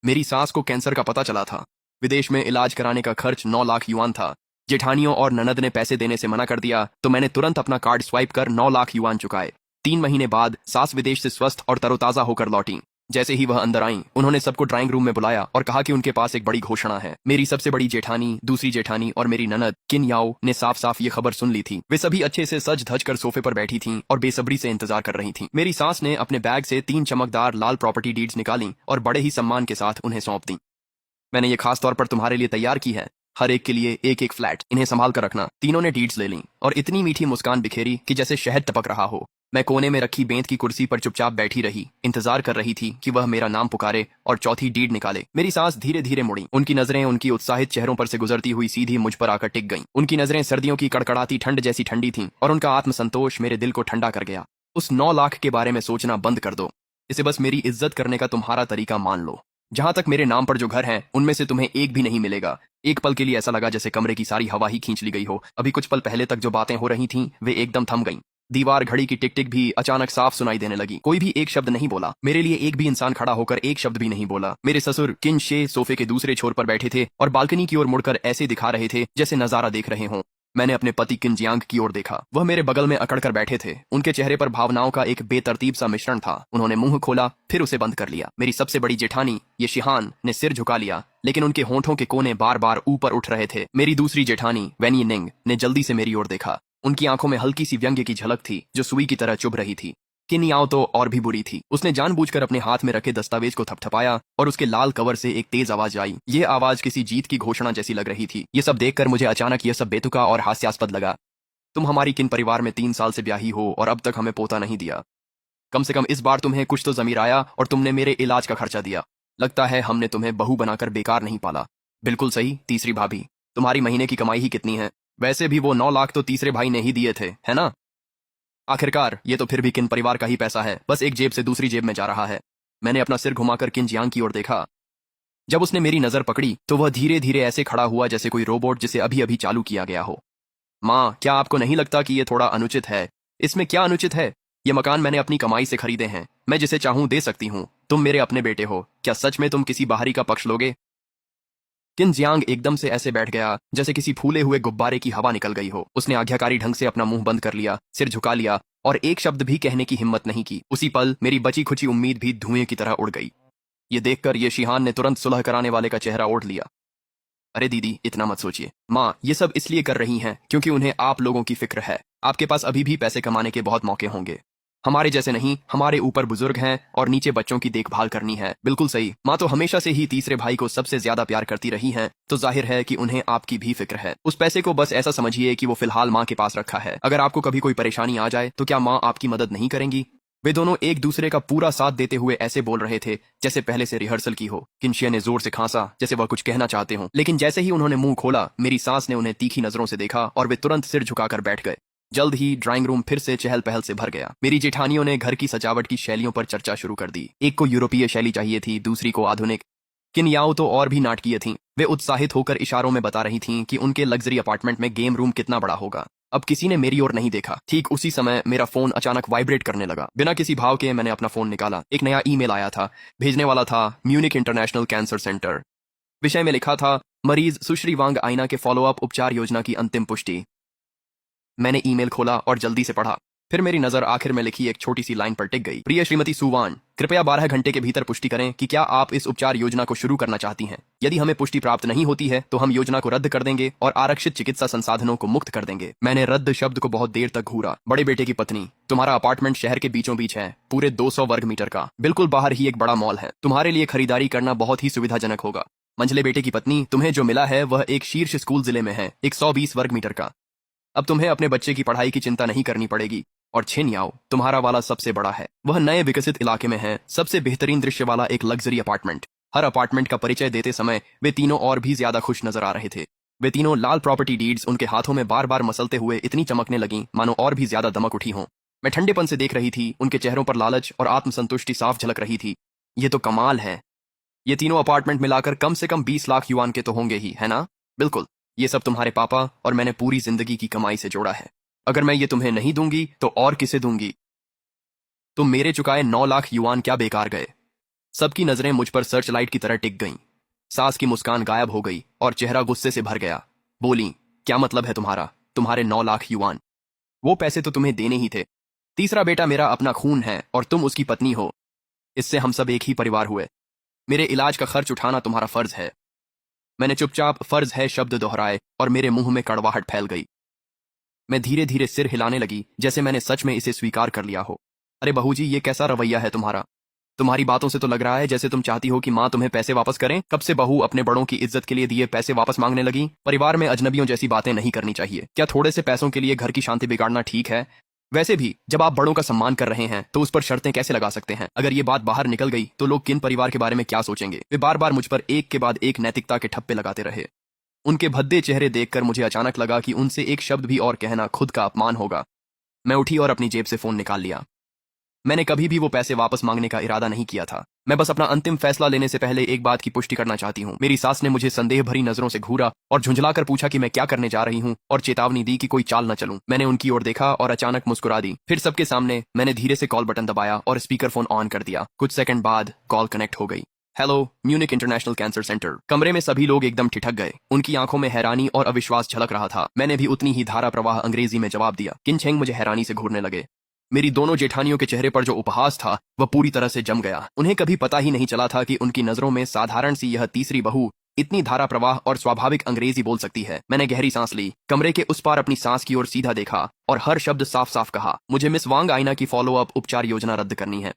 मेरी सास को कैंसर का पता चला था। विदेश में इलाज कराने का खर्च 9 लाख युआन था। जेठानियों और ननद ने पैसे देने से मना कर दिया तो मैंने तुरंत अपना कार्ड स्वाइप कर 9 लाख युआन चुकाए। 3 महीने बाद सास विदेश से स्वस्थ और तरोताजा होकर लौटी। जैसे ही वह अंदर आई, उन्होंने सबको ड्राइंग रूम में बुलाया और कहा कि उनके पास एक बड़ी घोषणा है। मेरी सबसे बड़ी जेठानी, दूसरी जेठानी और मेरी ननद किन याओ ने साफ साफ ये खबर सुन ली थी। वे सभी अच्छे से सज धज कर सोफे पर बैठी थीं और बेसब्री से इंतजार कर रही थीं। मेरी सास ने अपने बैग से 3 चमकदार लाल प्रॉपर्टी डीड्स निकाली और बड़े ही सम्मान के साथ उन्हें सौंप दी। मैंने ये खास तौर पर तुम्हारे लिए तैयार की है। हर एक के लिए एक एक फ्लैट, इन्हें संभाल कर रखना। तीनों ने डीड्स ले ली और इतनी मीठी मुस्कान बिखेरी कि जैसे शहद टपक रहा हो। मैं कोने में रखी बेंत की कुर्सी पर चुपचाप बैठी रही, इंतजार कर रही थी कि वह मेरा नाम पुकारे और चौथी डीड निकाले। मेरी सांस धीरे धीरे मुड़ी। उनकी नजरें उनकी उत्साहित चेहरों पर से गुजरती हुई सीधी मुझ पर आकर टिक गईं। उनकी नजरें सर्दियों की कड़कड़ाती ठंड जैसी ठंडी थीं और उनका आत्मसंतोष मेरे दिल को ठंडा कर गया। उस 9 लाख के बारे में सोचना बंद कर दो। इसे बस मेरी इज्जत करने का तुम्हारा तरीका मान लो। जहां तक मेरे नाम पर जो घर हैं, उनमें से तुम्हें एक भी नहीं मिलेगा। एक पल के लिए ऐसा लगा जैसे कमरे की सारी हवा ही खींच ली गई हो। अभी कुछ पल पहले तक जो बातें हो रही थीं, वे एकदम थम गईं। दीवार घड़ी की टिक टिक भी अचानक साफ सुनाई देने लगी। कोई भी एक शब्द नहीं बोला। मेरे लिए एक भी इंसान खड़ा होकर एक शब्द भी नहीं बोला। मेरे ससुर किन शे सोफे के दूसरे छोर पर बैठे थे और बालकनी की ओर मुड़कर ऐसे दिखा रहे थे जैसे नजारा देख रहे हों। मैंने अपने पति किन जियांग की ओर देखा। वह मेरे बगल में अकड़ कर बैठे थे। उनके चेहरे पर भावनाओं का एक बेतरतीब सा मिश्रण था। उन्होंने मुंह खोला, फिर उसे बंद कर लिया। मेरी सबसे बड़ी जेठानी ये शिहान ने सिर झुका लिया, लेकिन उनके होंठों के कोने बार बार ऊपर उठ रहे थे। मेरी दूसरी जेठानी वैनी निंग ने जल्दी से मेरी ओर देखा। उनकी आंखों में हल्की सी व्यंग्य की झलक थी जो सुई की तरह चुभ रही थी। किन याओ तो और भी बुरी थी। उसने जानबूझकर अपने हाथ में रखे दस्तावेज को थपथपाया और उसके लाल कवर से एक तेज आवाज आई। ये आवाज किसी जीत की घोषणा जैसी लग रही थी। ये सब देखकर मुझे अचानक यह सब बेतुका और हास्यास्पद लगा। तुम हमारी किन परिवार में 3 साल से ब्याही हो और अब तक हमें पोता नहीं दिया। कम से कम इस बार तुम्हें कुछ तो जमीर आया और तुमने मेरे इलाज का खर्चा दिया। लगता है हमने तुम्हें बहू बनाकर बेकार नहीं पाला। बिल्कुल सही तीसरी भाभी, तुम्हारी महीने की कमाई ही कितनी है? वैसे भी वो 9 लाख तो तीसरे भाई ने ही दिए थे, है ना? आखिरकार ये तो फिर भी किन परिवार का ही पैसा है, बस एक जेब से दूसरी जेब में जा रहा है। मैंने अपना सिर घुमाकर किन जियांग की ओर देखा। जब उसने मेरी नजर पकड़ी तो वह धीरे धीरे ऐसे खड़ा हुआ जैसे कोई रोबोट जिसे अभी अभी चालू किया गया हो। माँ, क्या आपको नहीं लगता कि ये थोड़ा अनुचित है? इसमें क्या अनुचित है? ये मकान मैंने अपनी कमाई से खरीदे हैं। मैं जिसे चाहूं दे सकती हूँ। तुम मेरे अपने बेटे हो। क्या सच में तुम किसी बाहरी का पक्ष लोगे? किन जियांग एकदम से ऐसे बैठ गया जैसे किसी फूले हुए गुब्बारे की हवा निकल गई हो। उसने आज्ञाकारी ढंग से अपना मुंह बंद कर लिया, सिर झुका लिया और एक शब्द भी कहने की हिम्मत नहीं की। उसी पल मेरी बची खुची उम्मीद भी धुएं की तरह उड़ गई। ये देखकर ये शिहान ने तुरंत सुलह कराने वाले का चेहरा ओढ़ लिया। अरे दीदी, इतना मत सोचिए। माँ, ये सब इसलिए कर रही हैं क्योंकि उन्हें आप लोगों की फिक्र है। आपके पास अभी भी पैसे कमाने के बहुत मौके होंगे। हमारे जैसे नहीं, हमारे ऊपर बुजुर्ग हैं और नीचे बच्चों की देखभाल करनी है। बिल्कुल सही। माँ तो हमेशा से ही तीसरे भाई को सबसे ज्यादा प्यार करती रही हैं, तो जाहिर है कि उन्हें आपकी भी फिक्र है। उस पैसे को बस ऐसा समझिए कि वो फिलहाल माँ के पास रखा है। अगर आपको कभी कोई परेशानी आ जाए तो क्या माँ आपकी मदद नहीं करेंगी? वे दोनों एक दूसरे का पूरा साथ देते हुए ऐसे बोल रहे थे जैसे पहले से रिहर्सल की हो। किनशिया ने जोर से खांसा जैसे वह कुछ कहना चाहते हो, लेकिन जैसे ही उन्होंने मुंह खोला, मेरी सास ने उन्हें तीखी नजरों से देखा और वे तुरंत सिर झुकाकर बैठ गए। जल्द ही ड्राइंग रूम फिर से चहल पहल से भर गया। मेरी जेठानियों ने घर की सजावट की शैलियों पर चर्चा शुरू कर दी। एक को यूरोपीय शैली चाहिए थी, दूसरी को आधुनिक। किन याओ तो और भी नाटकीय थीं। वे उत्साहित होकर इशारों में बता रही थीं कि उनके लग्जरी अपार्टमेंट में गेम रूम कितना बड़ा होगा। अब किसी ने मेरी ओर नहीं देखा। ठीक उसी समय मेरा फोन अचानक वाइब्रेट करने लगा। बिना किसी भाव के मैंने अपना फोन निकाला। एक नया ईमेल आया था। भेजने वाला था म्यूनिक इंटरनेशनल कैंसर सेंटर। विषय में लिखा था, मरीज सुश्री वांग आइना के फॉलोअप उपचार योजना की अंतिम पुष्टि। मैंने ईमेल खोला और जल्दी से पढ़ा। फिर मेरी नजर आखिर में लिखी एक छोटी सी लाइन पर टिक गई। प्रिय श्रीमती सुवान, कृपया 12 घंटे के भीतर पुष्टि करें कि क्या आप इस उपचार योजना को शुरू करना चाहती हैं। यदि हमें पुष्टि प्राप्त नहीं होती है तो हम योजना को रद्द कर देंगे और आरक्षित चिकित्सा संसाधनों को मुक्त कर देंगे। मैंने रद्द शब्द को बहुत देर तक घूरा। बड़े बेटे की पत्नी, तुम्हारा अपार्टमेंट शहर के बीचों बीच है, पूरे 200 वर्ग मीटर का। बिल्कुल बाहर ही एक बड़ा मॉल है। तुम्हारे लिए खरीदारी करना बहुत ही सुविधाजनक होगा। मंझले बेटे की पत्नी, तुम्हें जो मिला है वह एक शीर्ष स्कूल जिले में है, 120 वर्ग मीटर का। अब तुम्हें अपने बच्चे की पढ़ाई की चिंता नहीं करनी पड़ेगी। और छिन याओ, तुम्हारा वाला सबसे बड़ा है। वह नए विकसित इलाके में है, सबसे बेहतरीन दृश्य वाला एक लग्जरी अपार्टमेंट। हर अपार्टमेंट का परिचय देते समय वे तीनों और भी ज्यादा खुश नजर आ रहे थे। वे तीनों लाल प्रॉपर्टी डीड्स उनके हाथों में बार बार मसलते हुए इतनी चमकने लगीं मानो और भी ज्यादा दमक उठी हों। मैं ठंडेपन से देख रही थी। उनके चेहरों पर लालच और आत्मसंतुष्टि साफ झलक रही थी। ये तो कमाल है। ये तीनों अपार्टमेंट मिलाकर कम से कम 20 लाख युआन के तो होंगे ही, है ना? बिल्कुल। ये सब तुम्हारे पापा और मैंने पूरी जिंदगी की कमाई से जोड़ा है। अगर मैं ये तुम्हें नहीं दूंगी तो और किसे दूंगी? तुम मेरे चुकाए 9 लाख युआन क्या बेकार गए? सबकी नजरें मुझ पर सर्च लाइट की तरह टिक गईं। सास की मुस्कान गायब हो गई और चेहरा गुस्से से भर गया। बोली, क्या मतलब है तुम्हारा? तुम्हारे 9 लाख युआन? वो पैसे तो तुम्हें देने ही थे। तीसरा बेटा मेरा अपना खून है और तुम उसकी पत्नी हो। इससे हम सब एक ही परिवार हुए। मेरे इलाज का खर्च उठाना तुम्हारा फर्ज है। मैंने चुपचाप फर्ज है शब्द दोहराए और मेरे मुंह में कड़वाहट फैल गई। मैं धीरे धीरे सिर हिलाने लगी, जैसे मैंने सच में इसे स्वीकार कर लिया हो। अरे बहू जी, ये कैसा रवैया है तुम्हारा? तुम्हारी बातों से तो लग रहा है जैसे तुम चाहती हो कि माँ तुम्हें पैसे वापस करें। कब से बहू अपने बड़ों की इज्जत के लिए दिए पैसे वापस मांगने लगी? परिवार में अजनबियों जैसी बातें नहीं करनी चाहिए। क्या थोड़े से पैसों के लिए घर की शांति बिगाड़ना ठीक है? वैसे भी जब आप बड़ों का सम्मान कर रहे हैं तो उस पर शर्तें कैसे लगा सकते हैं? अगर ये बात बाहर निकल गई तो लोग किन परिवार के बारे में क्या सोचेंगे? वे बार बार मुझ पर एक के बाद एक नैतिकता के ठप्पे लगाते रहे। उनके भद्दे चेहरे देखकर मुझे अचानक लगा कि उनसे एक शब्द भी और कहना खुद का अपमान होगा। मैं उठी और अपनी जेब से फोन निकाल लिया। मैंने कभी भी वो पैसे वापस मांगने का इरादा नहीं किया था। मैं बस अपना अंतिम फैसला लेने से पहले एक बात की पुष्टि करना चाहती हूँ। मेरी सास ने मुझे संदेह भरी नजरों से घूरा और झुंझलाकर पूछा कि मैं क्या करने जा रही हूँ और चेतावनी दी कि कोई चाल न चलूं। मैंने उनकी ओर देखा और अचानक मुस्कुरा दी। फिर सबके सामने मैंने धीरे से कॉल बटन दबाया और स्पीकर फोन ऑन कर दिया। कुछ सेकंड बाद कॉल कनेक्ट हो गई। Hello, Munich international cancer centre. कमरे में सभी लोग एकदम ठिठक गए। उनकी आंखों में हैरानी और अविश्वास झलक रहा था। मैंने भी उतनी ही धारा प्रवाह अंग्रेजी में जवाब दिया। किनछेंग मुझे हैरानी से घूरने लगे। मेरी दोनों जेठानियों के चेहरे पर जो उपहास था वह पूरी तरह से जम गया। उन्हें कभी पता ही नहीं चला था कि उनकी नजरों में साधारण सी यह तीसरी बहू इतनी धारा प्रवाह और स्वाभाविक अंग्रेजी बोल सकती है। मैंने गहरी सांस ली, कमरे के उस पार अपनी सांस की ओर सीधा देखा और हर शब्द साफ साफ कहा, मुझे मिस वांग आइना की फॉलो अप उपचार योजना रद्द करनी है।